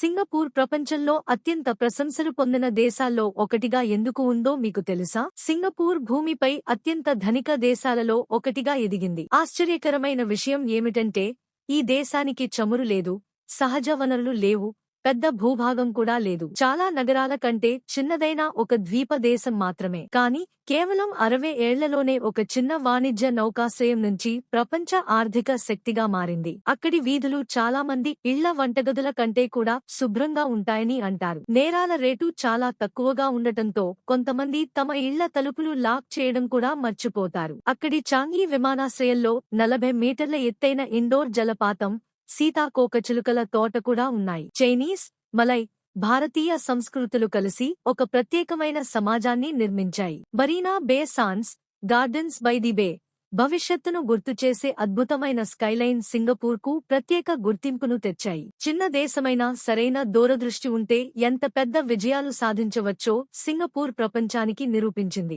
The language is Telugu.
సింగపూర్ ప్రపంచంలో అత్యంత ప్రశంసలు పొందిన దేశాల్లో ఒకటిగా ఎందుకు ఉందో మీకు తెలుసా? సింగపూర్ భూమిపై అత్యంత ధనిక దేశాలలో ఒకటిగా ఎదిగింది. ఆశ్చర్యకరమైన విషయం ఏమిటంటే, ఈ దేశానికి చమురు లేదు, సహజ వనరులు లేవు, పెద్ద భూభాగం కూడా లేదు. చాలా నగరాల కంటే చిన్నదైన ఒక ద్వీప దేశం మాత్రమే. కానీ కేవలం 60 ఏళ్లలోనే ఒక చిన్న వాణిజ్య నౌకాశ్రయం నుంచి ప్రపంచ ఆర్థిక శక్తిగా మారింది. అక్కడి వీధులు చాలా మంది ఇళ్ల వంటగదుల కంటే కూడా శుభ్రంగా ఉంటాయని అంటారు. నేరాల రేటు చాలా తక్కువగా ఉండటంతో కొంతమంది తమ ఇళ్ల తలుపులు లాక్ చేయడం కూడా మర్చిపోతారు. అక్కడి చాంగి విమానాశ్రయంలో 40 మీటర్ల ఎత్తైన ఇండోర్ జలపాతం, సీతాకోకచిలుకల తోట కూడా ఉన్నాయి. చైనీస్, మలై, భారతీయ సంస్కృతులు కలిసి ఒక ప్రత్యేకమైన సమాజాన్ని నిర్మించాయి. మరీనా బే సాన్స్, గార్డెన్స్ బై ది బే, భవిష్యత్తును గుర్తుచేసే అద్భుతమైన స్కైలైన్ సింగపూర్కు ప్రత్యేక గుర్తింపును తెచ్చాయి. చిన్న దేశమైనా సరైన దూరదృష్టి ఉంటే ఎంత పెద్ద విజయాలు సాధించవచ్చో సింగపూర్ ప్రపంచానికి నిరూపించింది.